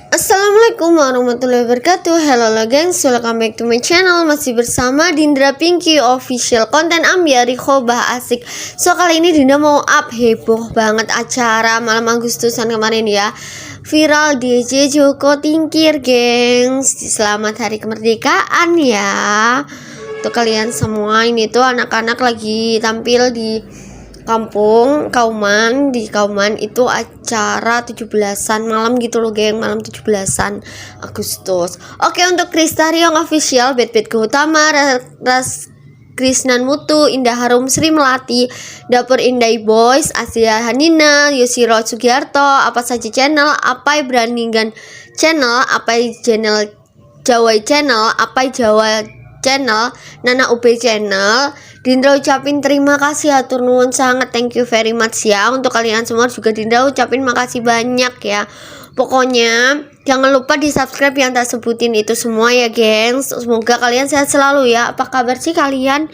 Assalamualaikum warahmatullahi wabarakatuh. Hello gengs, welcome back to my channel. Masih bersama Dindra Pinky Official, konten ambiari khobah asik. So kali ini Dinda mau up heboh banget acara malam Agustusan kemarin ya. Viral DJ Joko Tingkir gengs. Selamat hari kemerdekaan ya. Tuh kalian semua, ini tuh anak-anak lagi tampil di kampung Kauman. Di Kauman itu acara 17-an malam gitu loh geng, malam 17-an Agustus. Oke, untuk Krista Ryong Official, Bet Gautama, Ras Krisnan Mutu, Indah Harum Sri Melati, Dapur Indai Boys, Asia Hanina, Yoshiro Sugiarto, Apa Saja Channel, Apai Brandingan Channel, Apai Channel Jawa Channel, Apai Jawa Channel, Nana UB Channel. Dinda ucapin terima kasih, atur nuwun sangat, thank you very much ya. Untuk kalian semua juga Dinda ucapin makasih banyak ya. Pokoknya jangan lupa di subscribe yang tak sebutin itu semua ya gengs. Semoga kalian sehat selalu ya. Apa kabar sih kalian?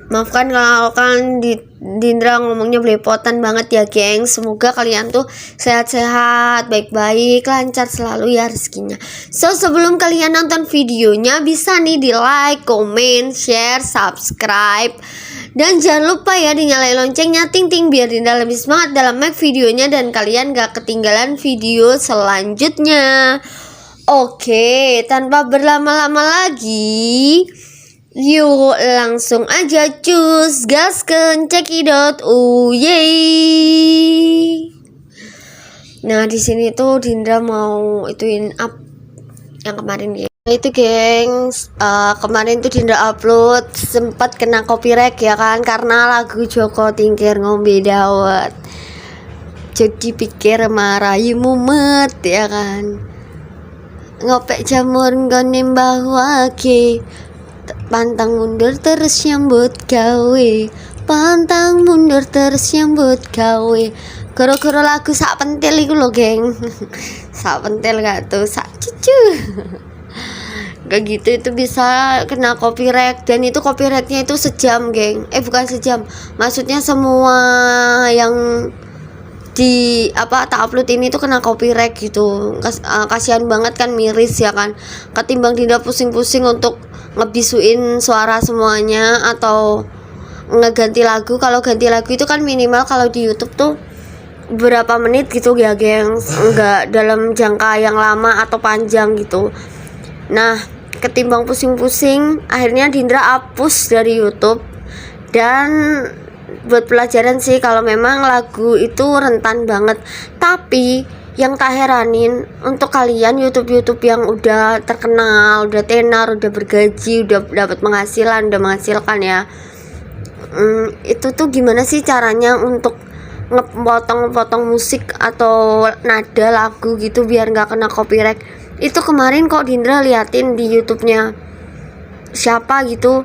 Maafkan kalau kan Dindra ngomongnya belepotan banget ya geng. Semoga kalian tuh sehat-sehat, baik-baik, lancar selalu ya rezekinya. So sebelum kalian nonton videonya, bisa nih di like, comment, share, subscribe. Dan jangan lupa ya dinyalain loncengnya ting-ting biar Dinda lebih semangat dalam make videonya dan kalian gak ketinggalan video selanjutnya. Oke, tanpa berlama-lama lagi, yuk langsung aja cus gaskeun cekidot yeay. Nah di sini tuh Dindra mau ituin up yang kemarin ya. Itu gengs, kemarin tuh Dindra upload sempat kena copyright ya kan, karena lagu Joko Tingkir ngombe dawet. Jadi pikir marahi mumet ya kan. Ngopek jamur nggone mbah wage, pantang mundur terus nyambut gawe, pantang mundur terus nyambut gawe. Goro-goro lagu sak pentil iku lho geng. Sak pentil gak tuh, sak cucu. Gak gitu itu bisa kena copyright. Dan itu copyrightnya itu sejam geng. Bukan sejam, maksudnya semua yang di tak upload ini tuh kena copyright gitu. Kasihan banget kan, miris ya kan. Ketimbang Dinda pusing-pusing untuk ngebisuin suara semuanya atau ngeganti lagu. Kalau ganti lagu itu kan minimal kalau di YouTube tuh berapa menit gitu ya gengs, enggak dalam jangka yang lama atau panjang gitu. Nah ketimbang pusing-pusing, akhirnya Dindra hapus dari YouTube. Dan buat pelajaran sih kalau memang lagu itu rentan banget. Tapi yang tak heranin untuk kalian YouTube yang udah terkenal, udah tenar, udah bergaji, udah dapat penghasilan, udah menghasilkan ya, itu tuh gimana sih caranya untuk ngepotong-potong musik atau nada lagu gitu biar nggak kena copyright. Itu kemarin kok Dindra liatin di YouTube-nya siapa gitu,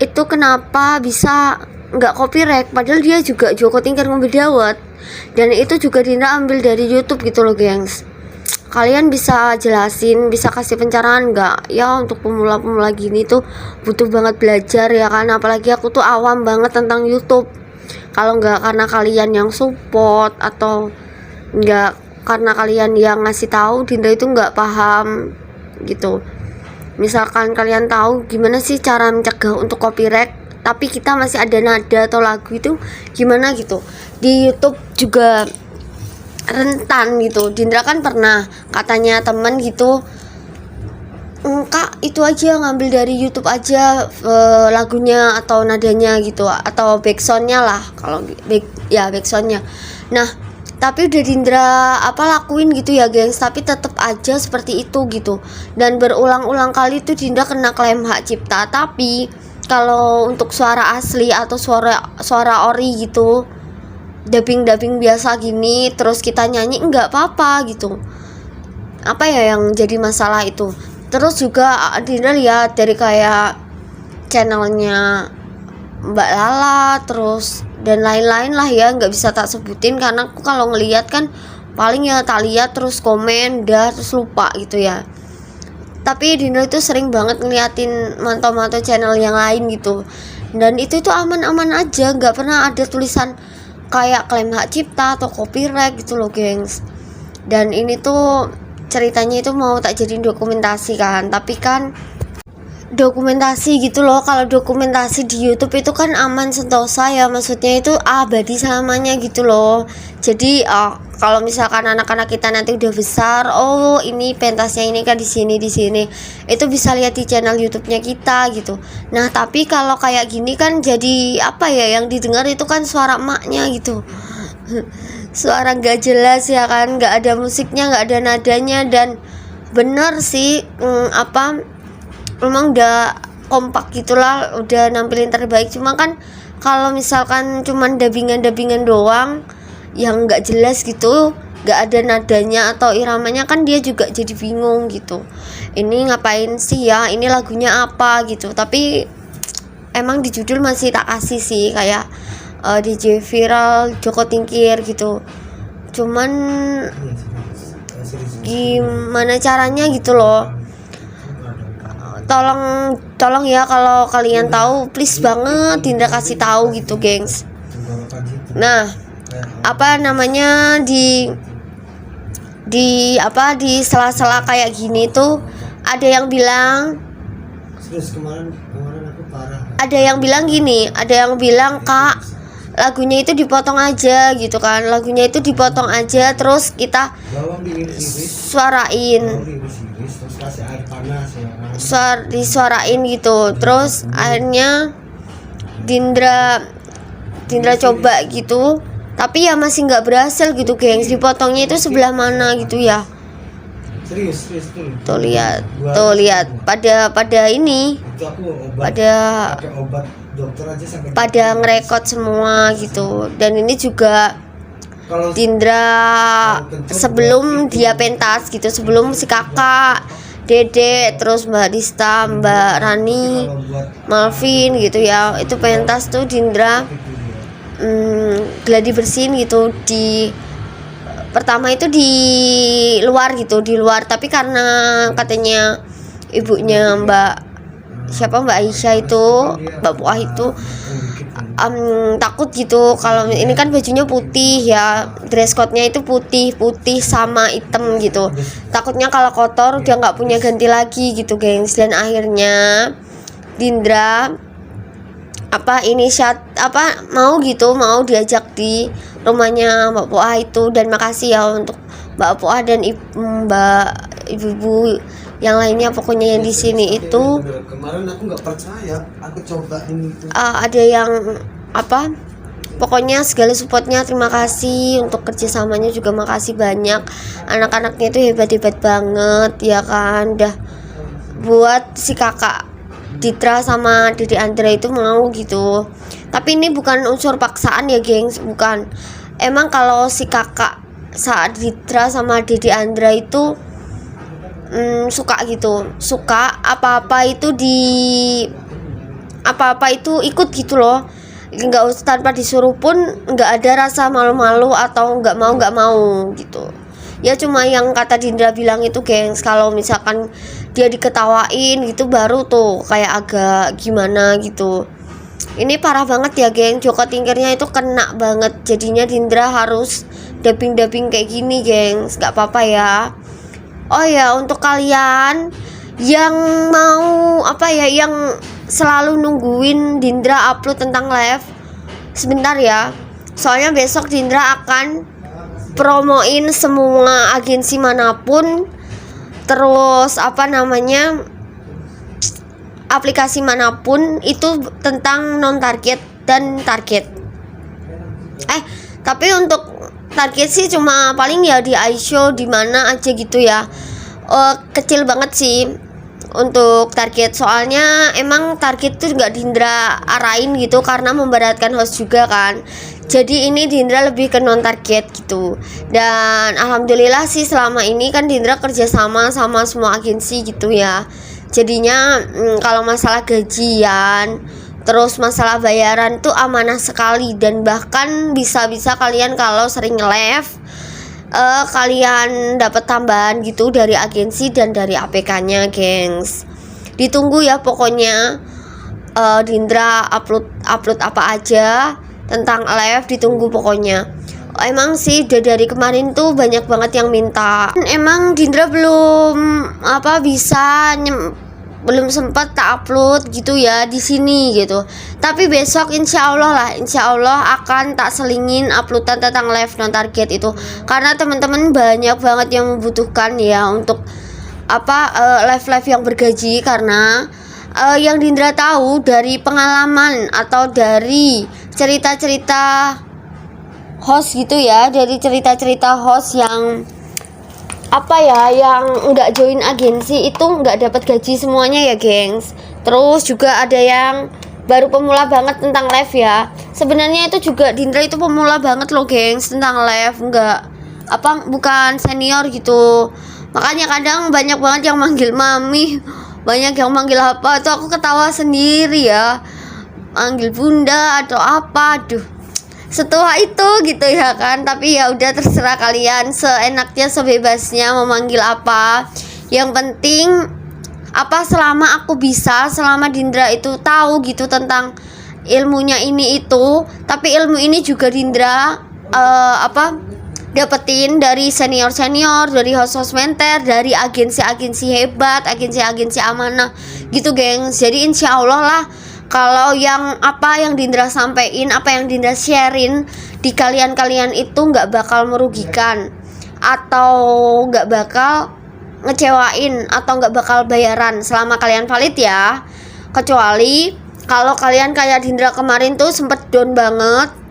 itu kenapa bisa nggak copyright padahal dia juga Joko Tingkir ngombe dawet. Dan itu juga Dindra ambil dari YouTube gitu loh gengs. Kalian bisa jelasin, bisa kasih pencerahan nggak ya untuk pemula-pemula gini tuh butuh banget belajar ya kan. Apalagi aku tuh awam banget tentang YouTube. Kalau nggak karena kalian yang support atau nggak karena kalian yang ngasih tahu, Dinda itu nggak paham gitu. Misalkan kalian tahu gimana sih cara mencegah untuk copyright tapi kita masih ada nada atau lagu, itu gimana gitu. Di YouTube juga rentan gitu. Dindra kan pernah katanya temen gitu, Kak itu aja ngambil dari YouTube aja lagunya atau nadanya gitu, atau backsoundnya lah, kalau backsoundnya. Nah tapi udah Dindra lakuin gitu ya gengs, tapi tetap aja seperti itu gitu. Dan berulang-ulang kali tuh Dinda kena klaim hak cipta. Tapi kalau untuk suara asli atau suara ori gitu, dubbing biasa gini terus kita nyanyi nggak apa-apa gitu. Apa ya yang jadi masalah itu? Terus juga Dinda lihat dari kayak channelnya Mbak Lala terus dan lain-lain lah ya, nggak bisa tak sebutin karena aku kalau ngelihat kan paling ya tak lihat terus komen terus lupa gitu ya. Tapi Dinda itu sering banget ngeliatin mantau-mantau channel yang lain gitu, dan itu tuh aman-aman aja, nggak pernah ada tulisan kayak klaim hak cipta atau copyright gitu loh gengs. Dan ini tuh ceritanya itu mau tak jadiin dokumentasi kan, tapi kan dokumentasi gitu loh. Kalau dokumentasi di YouTube itu kan aman sentosa ya, maksudnya itu abadi selamanya gitu loh. Jadi kalau misalkan anak-anak kita nanti udah besar, oh ini pentasnya ini kan di sini itu bisa lihat di channel YouTube-nya kita gitu. Nah tapi kalau kayak gini kan jadi apa ya, yang didengar itu kan suara emaknya gitu. Suara nggak jelas ya kan, nggak ada musiknya, nggak ada nadanya. Dan bener sih memang udah kompak gitulah, udah nampilin terbaik. Cuma kan kalau misalkan cuman dabingan doang yang nggak jelas gitu, nggak ada nadanya atau iramanya, kan dia juga jadi bingung gitu, ini ngapain sih ya, ini lagunya apa gitu. Tapi emang di judul masih tak kasih sih kayak DJ viral Joko Tingkir gitu. Cuman gimana caranya gitu loh. Tolong ya, kalau kalian tahu please banget Dindra kasih tahu gitu gengs. Nah apa namanya, di sela-sela kayak gini tuh ada yang bilang gini, ada yang bilang kak, lagunya itu dipotong aja gitu kan, lagunya itu dipotong aja terus kita suarain, disuarain gitu. Terus akhirnya Dindra coba gitu, tapi ya masih nggak berhasil gitu gengs. Dipotongnya itu sebelah mana gitu ya, tuh lihat pada ini pada ngerekod semua gitu. Dan ini juga Dindra sebelum dia pentas gitu, sebelum si kakak, Dede, terus Mbak Dista, Mbak Rani, Malvin gitu ya, itu pentas tuh Dindra gladi bersin gitu. Pertama itu di luar gitu, tapi karena katanya ibunya Mbak Aisyah itu, Mbak Puah itu takut gitu, kalau ini kan bajunya putih ya, dress code-nya itu putih sama hitam gitu, takutnya kalau kotor udah nggak punya ganti lagi gitu gengs. Dan akhirnya Dindra mau diajak di rumahnya Mbak Puah itu. Dan makasih ya untuk Mbak Puah dan ibu-ibu yang lainnya, pokoknya yang di sini itu kemarin aku nggak percaya, aku cobain itu. Ada yang pokoknya segala supportnya terima kasih, untuk kerjasamanya juga makasih banyak. Anak-anaknya itu hebat banget ya kan, dah buat si kakak Ditra sama Dede Andra itu mau gitu. Tapi ini bukan unsur paksaan ya gengs, bukan. Emang kalau si kakak saat Ditra sama Dede Andra itu suka gitu, apa-apa itu ikut gitu loh, nggak usah, tanpa disuruh pun nggak ada rasa malu-malu atau nggak mau gitu ya. Cuma yang kata Dindra bilang itu gengs, kalau misalkan dia diketawain gitu baru tuh kayak agak gimana gitu. Ini parah banget ya geng, Joko Tingkirnya itu kena banget, jadinya Dindra harus dubbing kayak gini gengs, nggak apa-apa ya. Oh ya, untuk kalian yang mau yang selalu nungguin Dindra upload tentang live, sebentar ya, soalnya besok Dindra akan promoin semua agensi manapun, terus aplikasi manapun itu tentang non target dan target. Tapi untuk target sih cuma paling ya di iShow di mana aja gitu ya. Kecil banget sih untuk target, soalnya emang target tuh nggak Dindra arahin gitu karena memberatkan host juga kan. Jadi ini Dindra lebih ke non target gitu. Dan alhamdulillah sih selama ini kan Dindra kerjasama sama semua agensi gitu ya. Jadinya kalau masalah gajian, terus masalah bayaran tuh amanah sekali. Dan bahkan bisa-bisa kalian kalau sering live kalian dapat tambahan gitu dari agensi dan dari APK-nya gengs. Ditunggu ya pokoknya Dindra upload apa aja tentang live, ditunggu pokoknya. Emang sih dari kemarin tuh banyak banget yang minta. Emang Dindra belum bisa belum sempat tak upload gitu ya di sini gitu. Tapi besok insya Allah akan tak selingin uploadan tentang live non target itu, karena teman-teman banyak banget yang membutuhkan ya untuk live yang bergaji. Karena yang Dindra tahu dari pengalaman atau dari cerita-cerita host gitu ya, dari cerita-cerita host yang yang nggak join agensi itu nggak dapat gaji semuanya ya gengs. Terus juga ada yang baru pemula banget tentang live ya. Sebenarnya itu juga Dindra itu pemula banget loh gengs tentang live, bukan senior gitu. Makanya kadang banyak banget yang manggil mami, banyak yang manggil apa tuh, aku ketawa sendiri ya, manggil bunda atau apa. Aduh, setua itu gitu ya kan. Tapi ya udah, terserah kalian seenaknya sebebasnya mau manggil apa. Yang penting selama aku bisa, selama Dindra itu tahu gitu tentang ilmunya ini itu. Tapi ilmu ini juga Dindra dapetin dari senior, dari host menter, dari agensi hebat, agensi amanah gitu gengs. Jadi insya Allah lah, kalau yang Dindra sampein, yang Dindra sharein di kalian itu nggak bakal merugikan atau nggak bakal ngecewain atau nggak bakal bayaran selama kalian valid ya. Kecuali kalau kalian kayak Dindra kemarin tuh sempet down banget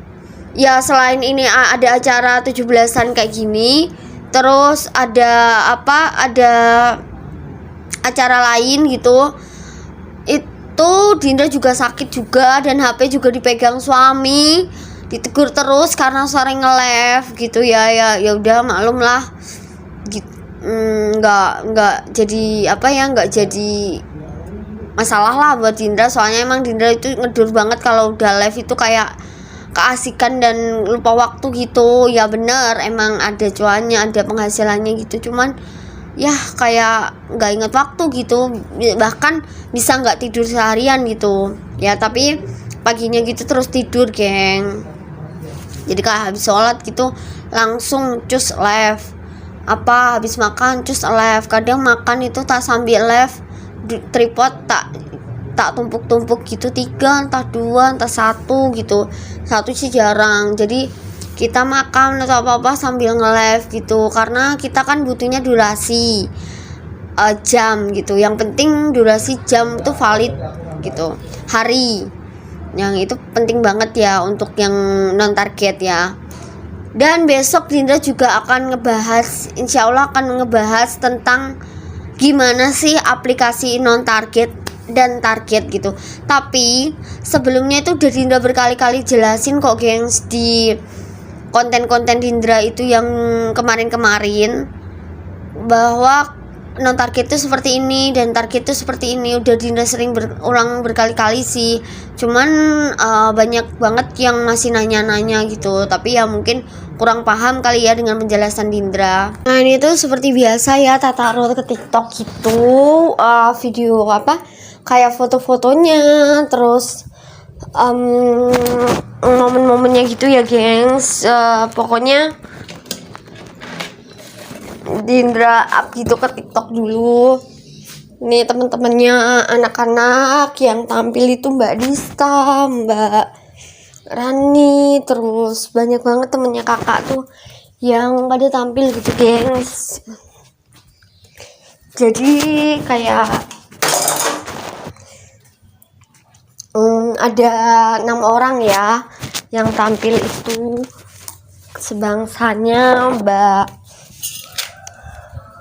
ya, selain ini ada acara 17-an kayak gini, terus ada acara lain gitu, itu Dindra juga sakit juga, dan HP juga dipegang suami, ditegur terus karena sering nge-live gitu ya udah maklum lah gitu. Nggak jadi nggak jadi masalah lah buat Dindra. Soalnya emang Dindra itu ngedur banget kalau udah live itu kayak keasikan dan lupa waktu gitu ya. Bener, emang ada cuannya, ada penghasilannya gitu, cuman ya kayak nggak inget waktu gitu, bahkan bisa nggak tidur seharian gitu ya. Tapi paginya gitu terus tidur geng. Jadi kayak habis sholat gitu langsung cus live, habis makan cus live. Kadang makan itu tak sambil live, tripod tak tumpuk-tumpuk gitu, 3 entah 2 entah 1 gitu. 1 sih jarang. Jadi kita makan atau apa sambil nge-live gitu, karena kita kan butuhnya durasi jam gitu. Yang penting durasi jam itu valid gitu, hari. Yang itu penting banget ya untuk yang non target ya. Dan besok Dindra juga akan insya Allah akan ngebahas tentang gimana sih aplikasi non target dan target gitu. Tapi sebelumnya itu udah Dindra berkali-kali jelasin kok gengs di konten-konten Dindra itu yang kemarin-kemarin, bahwa non target itu seperti ini dan target itu seperti ini. Udah Dindra sering berulang berkali-kali sih, cuman banyak banget yang masih nanya-nanya gitu. Tapi ya mungkin kurang paham kali ya dengan penjelasan Dindra. Nah ini tuh seperti biasa ya, tak taruh ke TikTok gitu, video kayak foto-fotonya, terus momen-momennya gitu ya gengs. Pokoknya Dindra up gitu ke TikTok dulu. Ini teman-temannya anak-anak yang tampil itu Mbak Dista, Mbak Rani, terus banyak banget temennya kakak tuh yang pada tampil gitu gengs. Jadi kayak ada 6 orang ya yang tampil itu, sebangsanya Mbak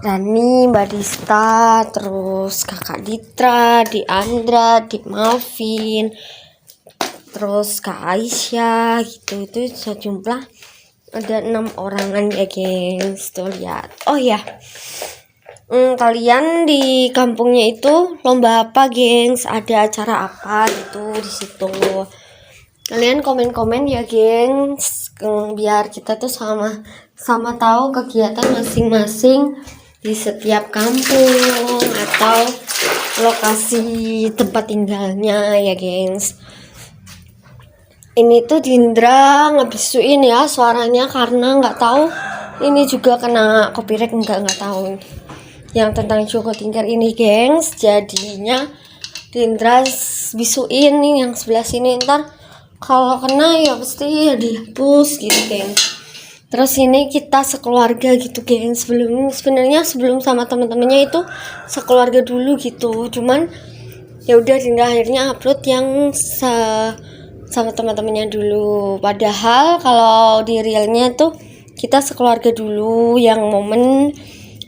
Rani, Mbak Dista, terus kakak Ditra, Diandra, Dik Malvin, terus Kak Aisyah gitu. Itu sejumlah ada 6 orangan ya gengs. Tuh lihat. Oh ya, kalian di kampungnya itu lomba apa gengs? Ada acara apa gitu di situ? Kalian komen-komen ya gengs, biar kita tuh sama tahu kegiatan masing-masing di setiap kampung atau lokasi tempat tinggalnya ya gengs. Ini tuh Dindra ngebisuin ya suaranya karena nggak tahu ini juga kena copyright nggak tahu yang tentang Joko Tingkir ini gengs. Jadinya Dindra bisuin nih yang sebelah sini, ntar kalau kena ya pasti ya dihapus gitu gengs. Terus ini kita sekeluarga gitu gengs, sebenarnya sebelum sama teman-temannya itu sekeluarga dulu gitu, cuman ya udah Dinda akhirnya upload yang sama teman-temannya dulu. Padahal kalau di realnya tuh kita sekeluarga dulu, yang momen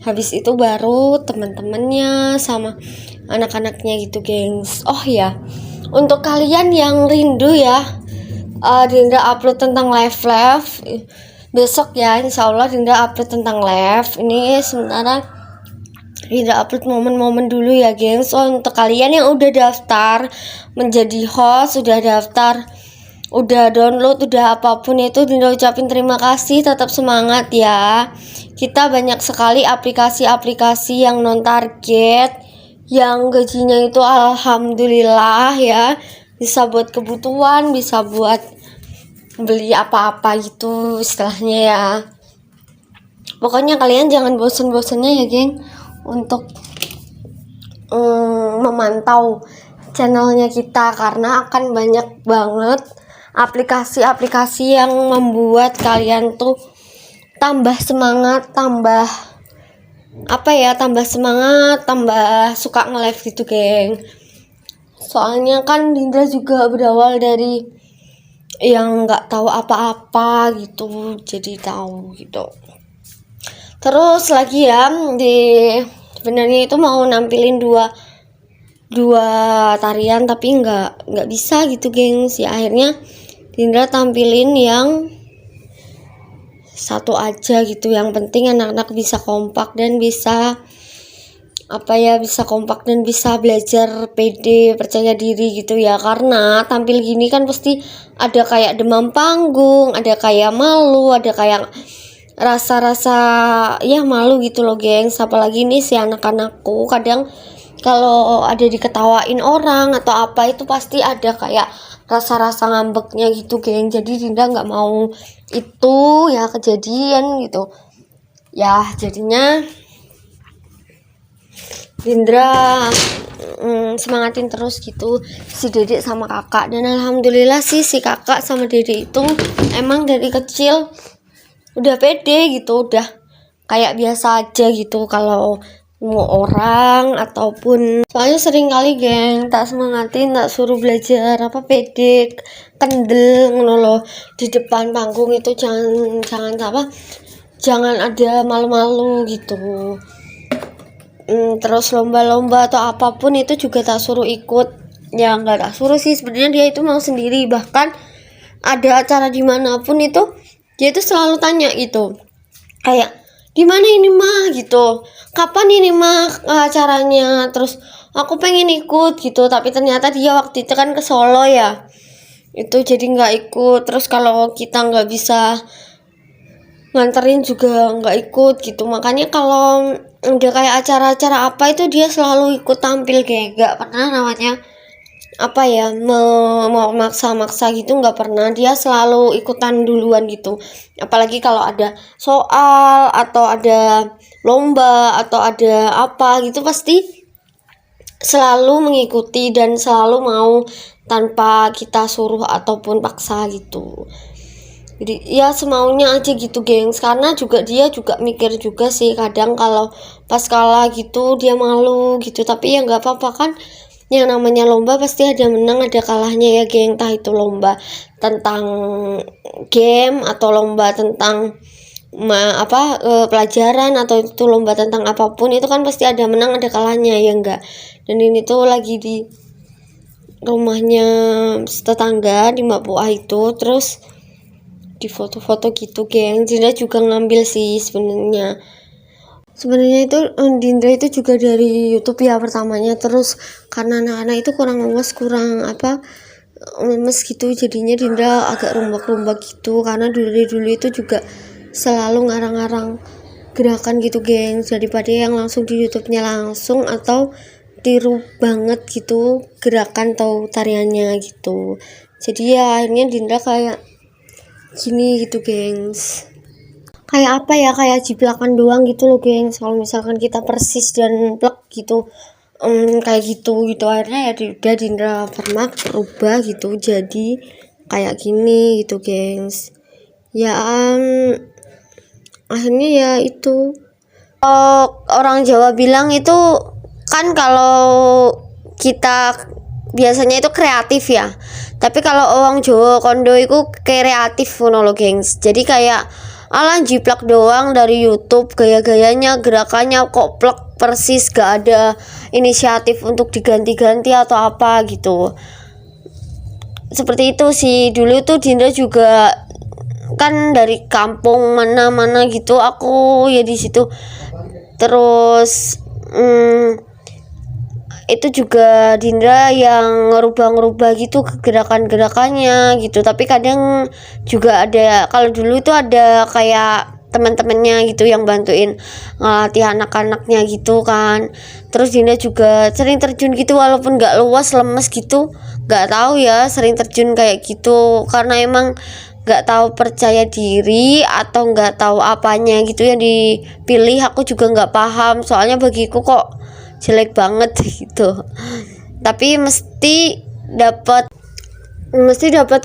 habis itu baru teman-temannya sama anak-anaknya gitu gengs. Oh ya, untuk kalian yang rindu ya, Dinda upload tentang live besok ya, insya Allah Dinda upload tentang live. Ini sementara Dinda upload momen-momen dulu ya gengs. Oh, untuk kalian yang udah daftar menjadi host, udah daftar, udah download, udah apapun itu, Dinda ucapin terima kasih. Tetap semangat ya. Kita banyak sekali aplikasi-aplikasi yang non target, yang gajinya itu alhamdulillah ya, bisa buat kebutuhan, bisa buat beli apa-apa gitu istilahnya ya. Pokoknya kalian jangan bosen-bosennya ya geng untuk memantau channelnya kita, karena akan banyak banget aplikasi-aplikasi yang membuat kalian tuh tambah semangat, tambah semangat, tambah suka nge-live gitu geng. Soalnya kan Dindra juga berawal dari yang nggak tahu apa-apa gitu, jadi tahu gitu. Terus lagi ya, sebenarnya itu mau nampilin dua tarian tapi nggak bisa gitu gengs ya. Akhirnya Dindra tampilin yang satu aja gitu. Yang penting anak-anak bisa kompak dan bisa bisa belajar pede, percaya diri gitu ya. Karena tampil gini kan pasti ada kayak demam panggung, ada kayak malu, ada kayak rasa-rasa ya malu gitu loh gengs. Apalagi nih si anak-anakku kadang kalau ada diketawain orang atau apa itu pasti ada kayak rasa-rasa ngambeknya gitu geng. Jadi Dinda nggak mau itu ya kejadian gitu ya. Jadinya Dindra semangatin terus gitu si Dedek sama kakak. Dan alhamdulillah sih si kakak sama Dedek itu emang dari kecil udah pede gitu, udah kayak biasa aja gitu kalau mau orang ataupun, soalnya sering kali geng tak semangatin, tak suruh belajar pede kendel ngono loh di depan panggung itu. Jangan ada malu-malu gitu. Terus lomba-lomba atau apapun itu juga tak suruh ikut ya. Nggak tak suruh sih sebenarnya, dia itu mau sendiri. Bahkan ada acara dimanapun itu dia itu selalu tanya gitu, kayak di mana ini mah gitu, kapan ini mah acaranya, terus aku pengen ikut gitu. Tapi ternyata dia waktu itu kan ke Solo ya, itu jadi nggak ikut. Terus kalau kita nggak bisa nganterin juga nggak ikut gitu. Makanya kalau udah kayak acara-acara apa itu dia selalu ikut tampil, kayak nggak pernah namanya mau maksa-maksa gitu, nggak pernah. Dia selalu ikutan duluan gitu. Apalagi kalau ada soal atau ada lomba atau ada apa gitu pasti selalu mengikuti dan selalu mau tanpa kita suruh ataupun paksa gitu. Jadi ya semaunya aja gitu gengs. Karena dia juga mikir juga sih kadang kalau pas kalah gitu dia malu gitu. Tapi ya nggak apa-apa kan, yang namanya lomba pasti ada menang ada kalahnya ya geng. Entah itu lomba tentang game atau lomba tentang pelajaran atau itu lomba tentang apapun, itu kan pasti ada menang ada kalahnya ya enggak. Dan ini tuh lagi di rumahnya tetangga di Mbak Puah itu, terus di foto-foto gitu geng. Dinda juga ngambil sih sebenarnya itu Dinda itu juga dari YouTube ya pertamanya. Terus karena anak-anak itu kurang lemes gitu, jadinya Dinda agak rombak-rombak gitu. Karena dulu itu juga selalu ngarang-ngarang gerakan gitu geng, daripada yang langsung di YouTube-nya langsung atau tiru banget gitu gerakan atau tariannya gitu. Jadi ya akhirnya Dindra kayak gini gitu gengs. Kayak apa ya, kayak jiplakan doang gitu loh gengs. Kalau misalkan kita persis dan plek gitu, kayak gitu akhirnya ya udah Dindra Permak berubah gitu jadi kayak gini gitu gengs. Ya akhirnya ya itu orang Jawa bilang itu kan kalau kita biasanya itu kreatif ya, tapi kalau orang Jawa kondo itu kreatif ngono lho gengs. Jadi kayak ala jiplak doang dari YouTube, gaya-gayanya gerakannya kok plek persis, gak ada inisiatif untuk diganti-ganti atau apa gitu. Seperti itu sih. Dulu tuh Dindra juga kan dari kampung mana-mana gitu, aku ya di situ. Terus itu juga Dindra yang ngerubah-ngerubah gitu gerakan-gerakannya gitu. Tapi kadang juga ada, kalau dulu itu ada kayak teman-temannya gitu yang bantuin ngelatih anak-anaknya gitu kan. Terus Dindra juga sering terjun gitu walaupun gak luas, lemes gitu, gak tahu ya, sering terjun kayak gitu karena emang gak tahu percaya diri atau gak tahu apanya gitu yang dipilih. Aku juga gak paham soalnya bagiku kok jelek banget gitu, tapi mesti dapat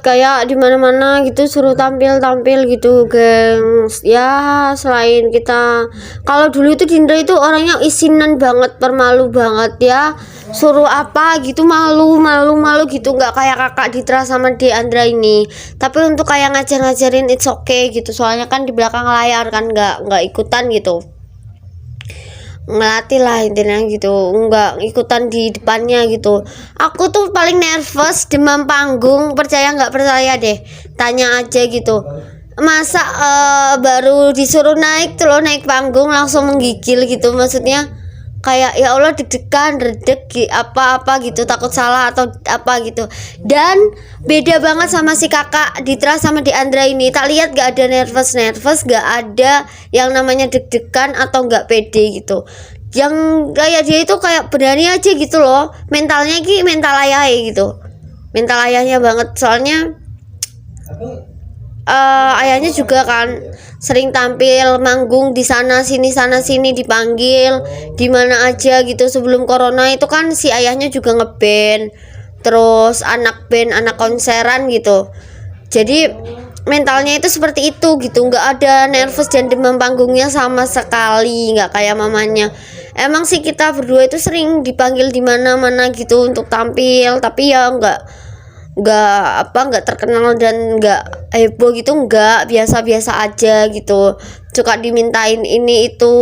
kayak di mana-mana gitu, suruh tampil gitu gengs. Ya selain kita, kalau dulu itu Dindra itu orangnya isinan banget, permalu banget ya, suruh apa gitu malu gitu, nggak kayak kakak Ditra sama Deandra ini. Tapi untuk kayak ngajarin it's okay gitu, soalnya kan di belakang layar kan nggak ikutan gitu, ngelatih lah intinya gitu, nggak ikutan di depannya gitu. Aku tuh paling nervous demam panggung, percaya nggak percaya deh, tanya aja gitu. Masa baru disuruh naik tuh loh, naik panggung langsung menggigil gitu, maksudnya kayak ya Allah deg-degan, redek apa-apa gitu, takut salah atau apa gitu. Dan beda banget sama si kakak Ditra sama Deandra ini, tak lihat gak ada nervous, gak ada yang namanya deg-degan atau gak pede gitu. Yang kayak dia itu kayak berani aja gitu loh, mentalnya mental ayahnya gitu, mental ayahnya banget. Soalnya ayahnya juga kan sering tampil manggung di sana sini dipanggil di mana aja gitu. Sebelum corona itu kan si ayahnya juga ngeband, terus anak band, anak konseran gitu. Jadi mentalnya itu seperti itu gitu, nggak ada nervous dan demam panggungnya sama sekali, nggak kayak mamanya. Emang sih kita berdua itu sering dipanggil di mana-mana gitu untuk tampil, tapi ya nggak terkenal dan nggak heboh gitu, nggak, biasa-biasa aja gitu. Suka dimintain ini itu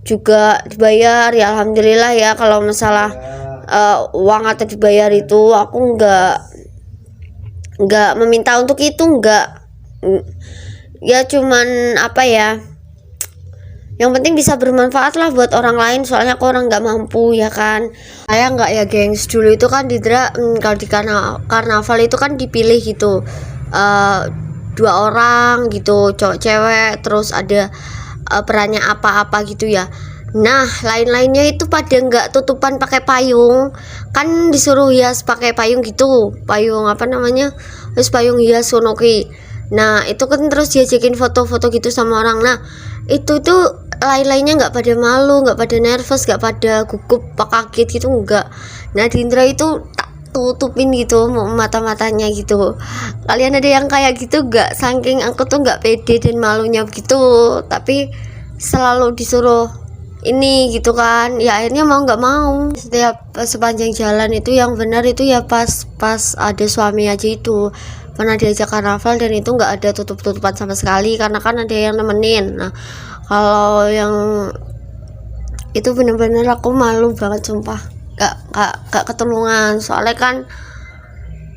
juga dibayar ya, alhamdulillah ya. Kalau masalah uang atau dibayar itu aku nggak meminta untuk itu, nggak, ya cuman apa ya, yang penting bisa bermanfaat lah buat orang lain, soalnya aku orang nggak mampu ya kan. Saya nggak ya gengs, dulu itu kan Dindra kalau di karnaval itu kan dipilih gitu, 2 orang gitu, cowok cewek, terus ada perannya apa-apa gitu ya. Nah lain-lainnya itu pada nggak tutupan pakai payung, kan disuruh hias pakai payung gitu, payung apa namanya, terus payung hias sonoki. Nah itu kan terus diajakin foto-foto gitu sama orang. Nah itu tuh lain-lainnya nggak pada malu, nggak pada nervous, nggak pada gugup apa kaget gitu, nggak. Nah Dindra itu tak tutupin gitu mata-matanya gitu. Kalian ada yang kayak gitu nggak? Saking aku tuh nggak pede dan malunya gitu, tapi selalu disuruh ini gitu kan, ya akhirnya mau nggak mau. Setiap sepanjang jalan itu yang benar itu ya pas ada suami aja itu pernah diajak karnaval, dan itu nggak ada tutupan sama sekali karena kan ada yang nemenin. Nah kalau yang itu bener-bener aku malu banget sumpah, gak ketulungan. Soalnya kan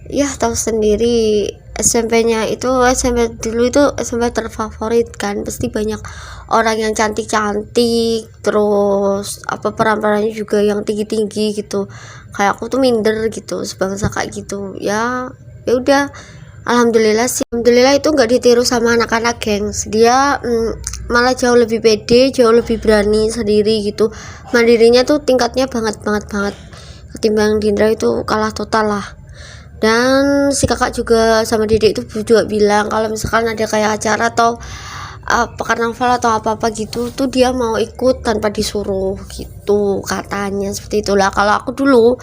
ya tahu sendiri, SMP-nya itu, SMP dulu itu SMP terfavorit kan, pasti banyak orang yang cantik-cantik, terus apa peran-perannya juga yang tinggi-tinggi gitu. Kayak aku tuh minder gitu, sebangsa kayak gitu. Ya udah, alhamdulillah sih, alhamdulillah itu nggak ditiru sama anak-anak gengs. Dia malah jauh lebih pede, jauh lebih berani sendiri gitu. Mandirinya tuh tingkatnya banget ketimbang Dindra, itu kalah total lah. Dan si kakak juga sama Dede itu juga bilang kalau misalkan ada kayak acara atau karnaval atau apa-apa gitu tuh dia mau ikut tanpa disuruh gitu katanya, seperti itulah. Kalau aku dulu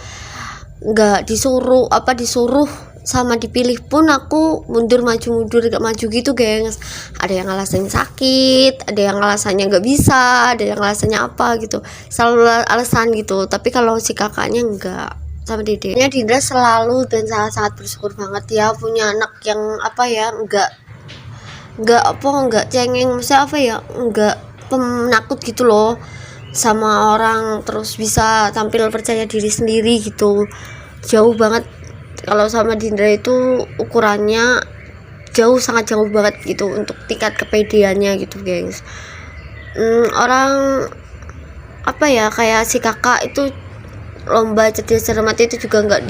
nggak disuruh disuruh sama dipilih pun aku mundur gak maju gitu gengs. Ada yang alasannya sakit, ada yang alasannya nggak bisa, ada yang alasannya apa gitu, selalu alasan gitu. Tapi kalau si kakaknya enggak, sama dedenya Dindra selalu dan sangat bersyukur banget ya punya anak yang enggak cengeng, maksudnya enggak penakut gitu loh sama orang, terus bisa tampil percaya diri sendiri gitu. Jauh banget kalau sama Dindra itu ukurannya sangat jauh banget gitu untuk tingkat kepedeannya gitu gengs. Orang kayak si kakak itu lomba cerdas cermat itu juga nggak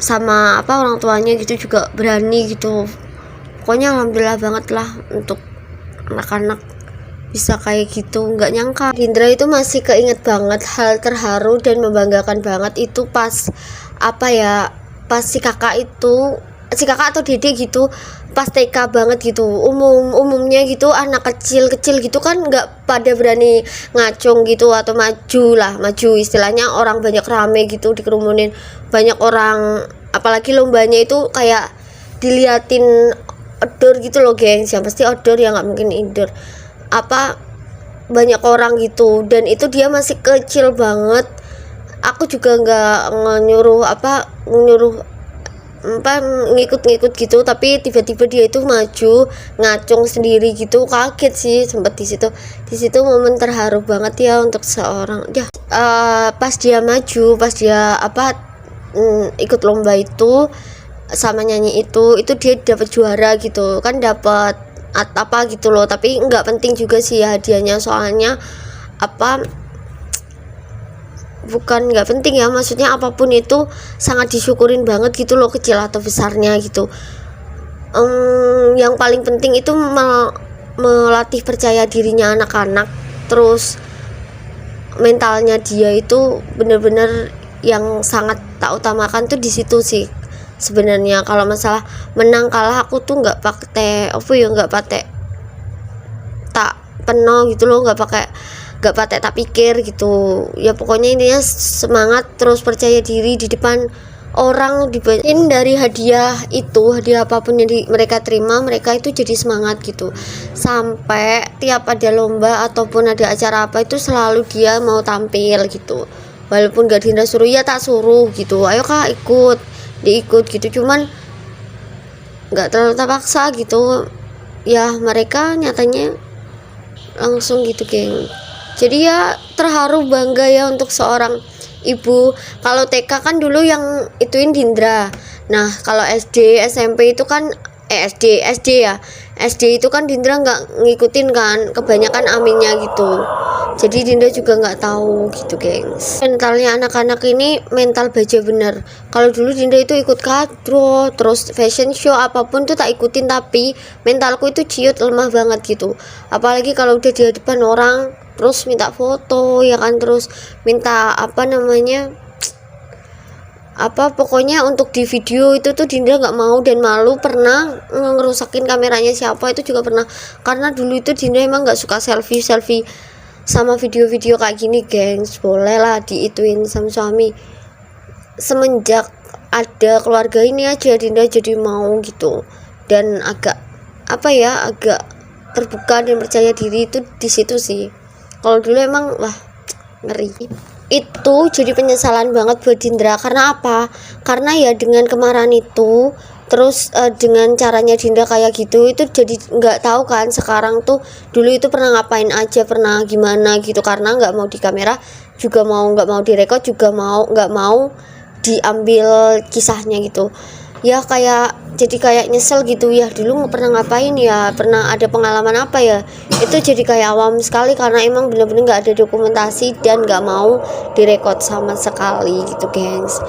sama orang tuanya gitu juga berani gitu. Pokoknya alhamdulillah banget lah untuk anak-anak bisa kayak gitu. Nggak nyangka Dindra itu masih keinget banget hal terharu dan membanggakan banget itu pas pas si kakak atau Dede gitu pas TK banget gitu. Umumnya gitu anak kecil gitu kan nggak pada berani ngacung gitu atau maju istilahnya, orang banyak rame gitu dikerumunin banyak orang, apalagi lombanya itu kayak diliatin outdoor gitu loh gengs, yang pasti outdoor ya, nggak mungkin indoor. Banyak orang gitu, dan itu dia masih kecil banget. Aku juga nggak nyuruh ngikut gitu, tapi tiba-tiba dia itu maju ngacung sendiri gitu, kaget sih sempet di situ momen terharu banget ya untuk seorang ya. Pas dia ikut lomba itu sama nyanyi itu dia dapat juara gitu kan, dapat apa gitu loh, tapi nggak penting juga sih ya hadiahnya, soalnya bukan nggak penting ya, maksudnya apapun itu sangat disyukurin banget gitu loh, kecil atau besarnya gitu. Yang paling penting itu melatih percaya dirinya anak-anak, terus mentalnya dia itu bener-bener yang sangat tak utamakan tuh di situ sih sebenarnya. Kalau masalah menang kalah aku tuh nggak pakai tak penuh gitu loh, nggak pakai tak pikir gitu ya. Pokoknya intinya semangat, terus percaya diri di depan orang, dibacain dari hadiah apapun yang mereka terima, mereka itu jadi semangat gitu. Sampai tiap ada lomba ataupun ada acara apa itu selalu dia mau tampil gitu, walaupun gak Dinda suruh ya tak suruh gitu, ayo kak diikut gitu, cuman gak terlalu terpaksa gitu ya. Mereka nyatanya langsung gitu geng. Jadi ya terharu, bangga ya untuk seorang ibu. Kalau TK kan dulu yang ituin Dindra. Nah kalau SD SMP itu kan SD itu kan Dindra nggak ngikutin kan, kebanyakan aminnya gitu. Jadi Dinda juga nggak tahu gitu gengs. Mentalnya anak-anak ini mental baja bener. Kalau dulu Dinda itu ikut kadro, terus fashion show apapun tuh tak ikutin, tapi mentalku itu ciut, lemah banget gitu. Apalagi kalau udah di depan orang terus minta foto ya kan, terus minta pokoknya untuk di video itu tuh Dinda nggak mau dan malu. Pernah ngerusakin kameranya siapa itu juga pernah, karena dulu itu Dinda emang nggak suka selfie sama video-video kayak gini gengs. Boleh lah diituin sama suami. Semenjak ada keluarga ini aja Dinda jadi mau gitu, dan agak terbuka dan percaya diri itu di situ sih. Kalau dulu emang ngeri. Itu jadi penyesalan banget buat Dindra. Karena apa? Karena ya dengan kemarahan itu, terus dengan caranya Dinda kayak gitu, itu jadi nggak tahu kan sekarang tuh dulu itu pernah ngapain aja, pernah gimana gitu. Karena nggak mau di kamera juga, nggak mau direkod juga, nggak mau diambil kisahnya gitu ya. Jadi kayak nyesel gitu ya, dulu nggak pernah ngapain ya, pernah ada pengalaman apa ya. Itu jadi kayak awam sekali karena emang bener-bener nggak ada dokumentasi dan nggak mau direkod sama sekali gitu gengs.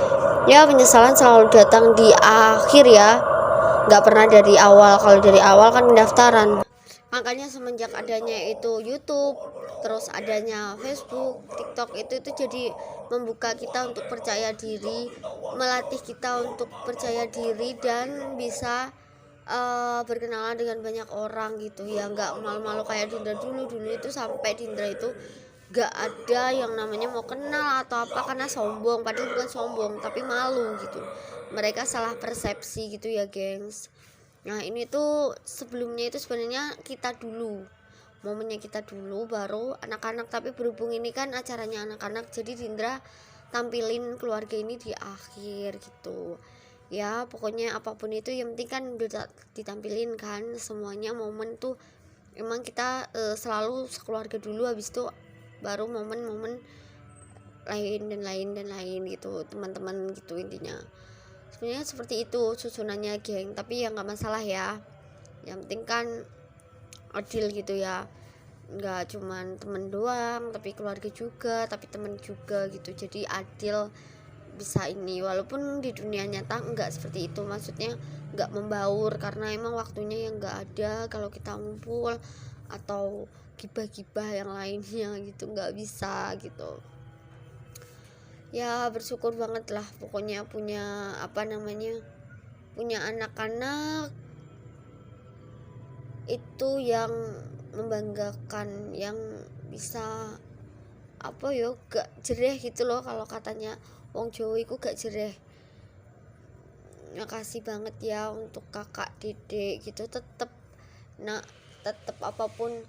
Ya penyesalan selalu datang di akhir ya, nggak pernah dari awal. Kalau dari awal kan pendaftaran. Makanya semenjak adanya itu YouTube, terus adanya Facebook, TikTok, itu jadi membuka kita untuk percaya diri, melatih kita untuk percaya diri dan bisa berkenalan dengan banyak orang gitu ya, nggak malu-malu kayak Dindra dulu itu. Sampai Dindra itu nggak ada yang namanya mau kenal atau apa karena sombong, padahal bukan sombong tapi malu gitu. Mereka salah persepsi gitu ya gengs. Nah ini tuh sebelumnya itu sebenarnya kita dulu, momennya kita dulu baru anak-anak, tapi berhubung ini kan acaranya anak-anak jadi Dindra tampilin keluarga ini di akhir gitu ya. Pokoknya apapun itu yang penting kan udah ditampilin kan semuanya. Momen tuh emang kita selalu sekeluarga dulu, habis itu baru momen-momen lain dan lain gitu, teman-teman gitu intinya. Sebenarnya seperti itu susunannya geng, tapi ya nggak masalah ya, yang penting kan adil gitu ya, nggak cuman temen doang tapi keluarga juga, tapi temen juga gitu, jadi adil bisa ini. Walaupun di dunia nyata nggak seperti itu, maksudnya nggak membaur karena emang waktunya yang nggak ada kalau kita ngumpul atau gibah-gibah yang lainnya gitu, nggak bisa gitu ya. Bersyukur banget lah pokoknya punya punya anak-anak itu yang membanggakan, yang bisa gak jereh gitu loh, kalau katanya wong Jawa iku gak jereh. Makasih banget ya untuk kakak dedek gitu, tetep apapun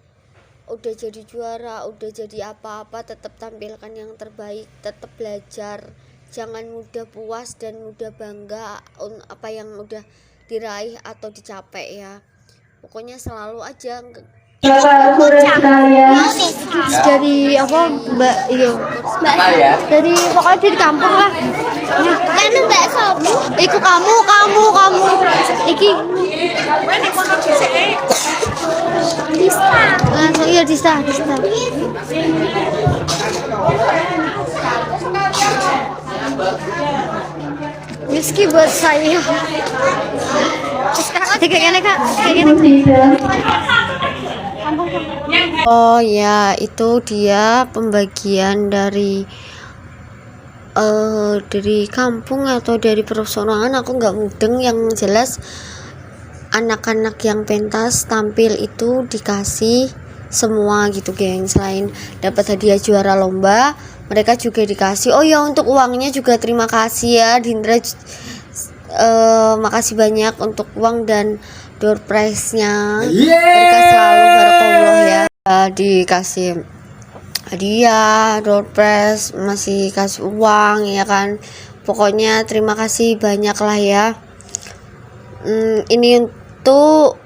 udah jadi juara, udah jadi apa-apa, tetap tampilkan yang terbaik, tetap belajar, jangan mudah puas dan mudah bangga apa yang udah diraih atau dicapai ya. Pokoknya selalu aja dari mbak itu dari pokoknya dari kampung lah. Kan mbak sopo iku kamu iki langsung iya Dista. Meski buat saya kayak gini. Oh ya, itu dia pembagian dari kampung atau dari perosorangan, aku nggak mudeng. Yang jelas anak-anak yang pentas tampil itu dikasih semua gitu geng. Selain dapat hadiah juara lomba, mereka juga dikasih. Oh ya, untuk uangnya juga terima kasih ya Dindra, makasih banyak untuk uang dan door prize-nya. Mereka selalu barakallah ya, dikasih hadiah, door prize, masih kasih uang ya kan. Pokoknya terima kasih banyak lah ya. Ini untuk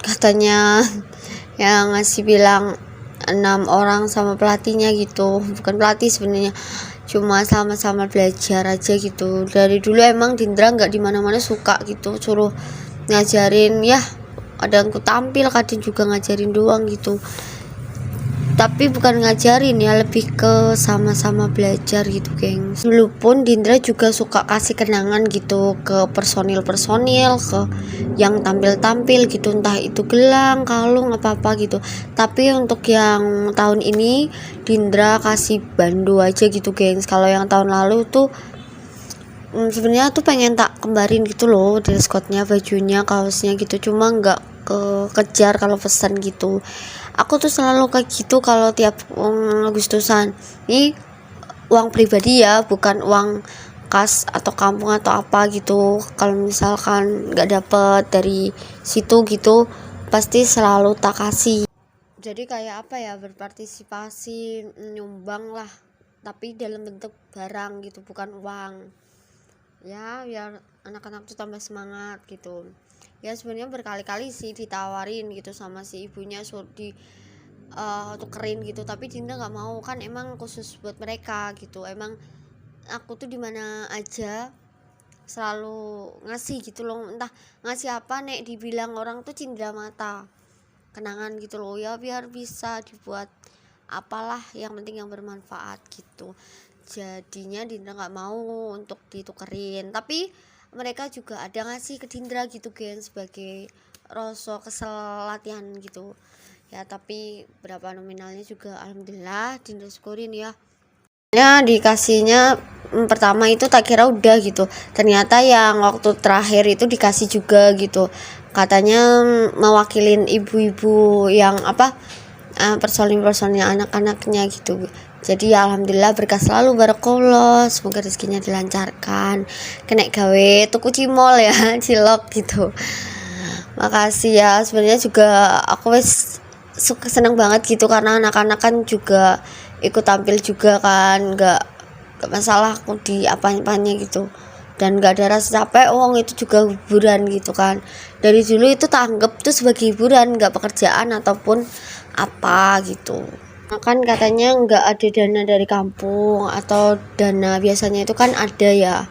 katanya yang ngasih bilang 6 orang sama pelatihnya gitu, bukan pelatih sebenarnya, cuma sama-sama belajar aja gitu. Dari dulu emang Dindra nggak dimana-mana suka gitu suruh ngajarin ya, kadang aku tampil, kadang juga ngajarin doang gitu, tapi bukan ngajarin ya, lebih ke sama-sama belajar gitu geng. Dulu pun Dindra juga suka kasih kenangan gitu ke personil ke yang tampil gitu, entah itu gelang, kalung, apa-apa gitu. Tapi untuk yang tahun ini Dindra kasih bando aja gitu geng. Kalau yang tahun lalu tuh sebenarnya tuh pengen tak kembarin gitu loh, dress code-nya, bajunya, kaosnya gitu, cuma nggak kejar kalau pesan gitu. Aku tuh selalu kayak gitu kalau tiap Agustusan. Ini uang pribadi ya, bukan uang kas atau kampung atau apa gitu. Kalau misalkan nggak dapet dari situ gitu, pasti selalu tak kasih. Jadi kayak berpartisipasi, nyumbang lah, tapi dalam bentuk barang gitu, bukan uang ya, biar anak-anak tuh tambah semangat gitu ya. Sebenarnya berkali-kali sih ditawarin gitu sama si ibunya, suruh tukerin gitu, tapi Dinda nggak mau, kan emang khusus buat mereka gitu. Emang aku tuh dimana aja selalu ngasih gitu loh, entah ngasih apa nek dibilang orang tuh cindera mata, kenangan gitu loh ya, biar bisa dibuat apalah, yang penting yang bermanfaat gitu. Jadinya Dindra nggak mau untuk ditukerin, tapi mereka juga ada ngasih ke Dindra gitu geng, sebagai rasa kesel latihan gitu ya, tapi berapa nominalnya juga alhamdulillah Dindra syukurin ya. Dikasihnya pertama itu tak kira udah gitu, ternyata yang waktu terakhir itu dikasih juga gitu, katanya mewakilin ibu-ibu yang personil anak-anaknya gitu. Jadi ya alhamdulillah berkah selalu, barakallah, semoga rezekinya dilancarkan, kena gawe tuku cimol ya cilok gitu. Makasih ya, sebenarnya juga aku seneng banget gitu karena anak-anak kan juga ikut tampil juga kan, nggak masalah aku di apa-apanya gitu, dan nggak ada rasa capek. Itu juga hiburan gitu kan, dari dulu itu tak anggap tuh sebagai hiburan, nggak pekerjaan ataupun apa gitu. Kan katanya nggak ada dana dari kampung atau dana biasanya itu kan ada ya,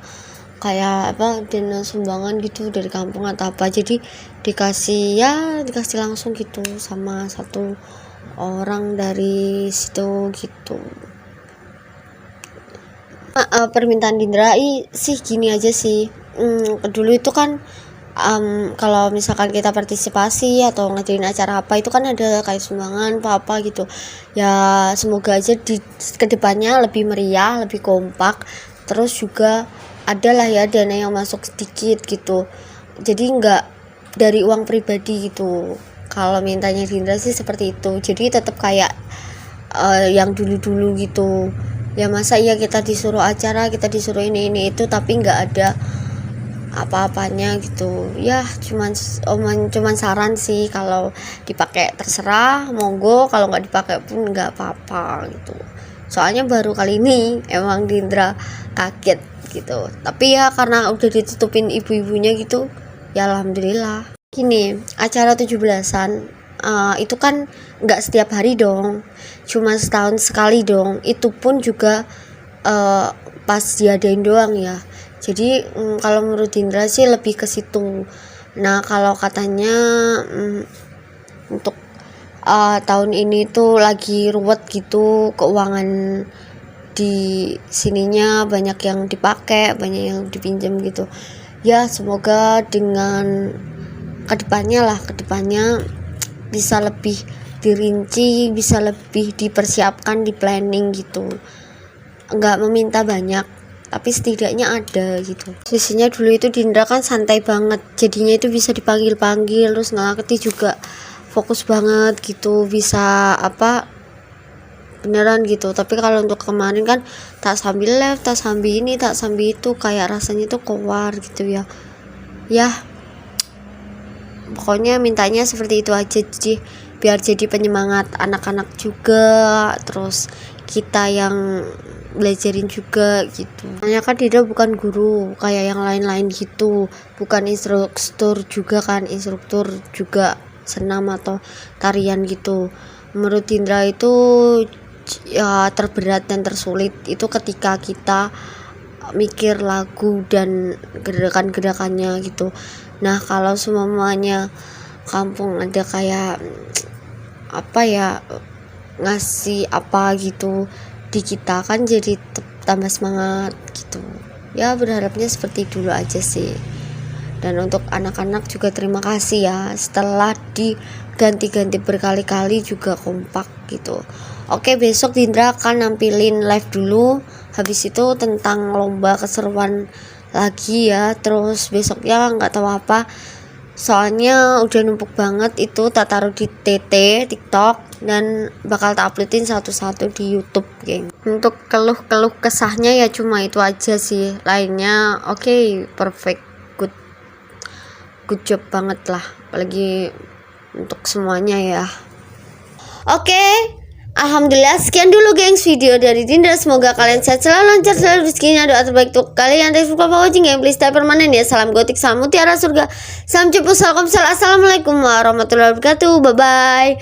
kayak dana sumbangan gitu dari kampung atau apa, jadi dikasih langsung gitu sama satu orang dari situ gitu. Permintaan Dindra sih gini aja sih, dulu itu kan kalau misalkan kita partisipasi atau ngadain acara apa itu kan ada kayak sumbangan apa gitu ya, semoga aja di kedepannya lebih meriah, lebih kompak, terus juga adalah ya dana yang masuk sedikit gitu, jadi nggak dari uang pribadi gitu. Kalau mintanya Dindra sih seperti itu, jadi tetap kayak yang dulu-dulu gitu ya. Masa iya kita disuruh acara, kita disuruh ini itu tapi nggak ada apa-apanya gitu ya, cuman saran sih, kalau dipakai terserah monggo, kalau nggak dipakai pun nggak apa-apa gitu. Soalnya baru kali ini emang Dindra kaget gitu, tapi ya karena udah ditutupin ibu-ibunya gitu ya alhamdulillah. Gini, acara 17-an itu kan nggak setiap hari dong, cuma setahun sekali dong, itu pun juga pas diadain doang ya. Jadi kalau menurut Dindra sih lebih ke situ. Nah kalau katanya untuk tahun ini tuh lagi ruwet gitu keuangan, di sininya banyak yang dipakai, banyak yang dipinjam gitu ya. Semoga dengan kedepannya bisa lebih dirinci, bisa lebih dipersiapkan, di planning gitu, nggak meminta banyak tapi setidaknya ada gitu. Sisinya dulu itu Dindra kan santai banget, jadinya itu bisa dipanggil-panggil, terus ngelaketi juga fokus banget gitu, bisa beneran gitu. Tapi kalau untuk kemarin kan tak sambil live, tak sambil ini, tak sambil itu, kayak rasanya tuh keluar gitu ya. Pokoknya mintanya seperti itu aja, jadi biar jadi penyemangat anak-anak juga, terus kita yang belajarin juga gitu. Makanya kan Dida bukan guru kayak yang lain-lain gitu, bukan instruktur juga senam atau tarian gitu. Menurut Dindra itu ya terberat dan tersulit itu ketika kita mikir lagu dan gerakan-gerakannya gitu. Nah kalau semuanya kampung ada kayak ngasih apa gitu di kita, kan jadi tambah semangat gitu ya. Berharapnya seperti dulu aja sih. Dan untuk anak-anak juga terima kasih ya, setelah diganti-ganti berkali-kali juga kompak gitu. Oke, besok Dindra akan nampilin live dulu, habis itu tentang lomba keseruan lagi ya. Terus besoknya nggak tahu apa, soalnya udah numpuk banget, itu tak taruh di TikTok dan bakal tak uploadin satu-satu di YouTube, geng. Untuk keluh kesahnya ya cuma itu aja sih, lainnya oke, perfect, good job banget lah, apalagi untuk semuanya ya. Oke, alhamdulillah sekian dulu gengs video dari Dindra, semoga kalian sehat selalu, lancar selalu rezekinya, doa terbaik untuk kalian. Thanks for watching, please stay permanen ya. Salam gotik, salam mutiara surga, salam cepu, salam assalamualaikum warahmatullahi wabarakatuh, bye bye.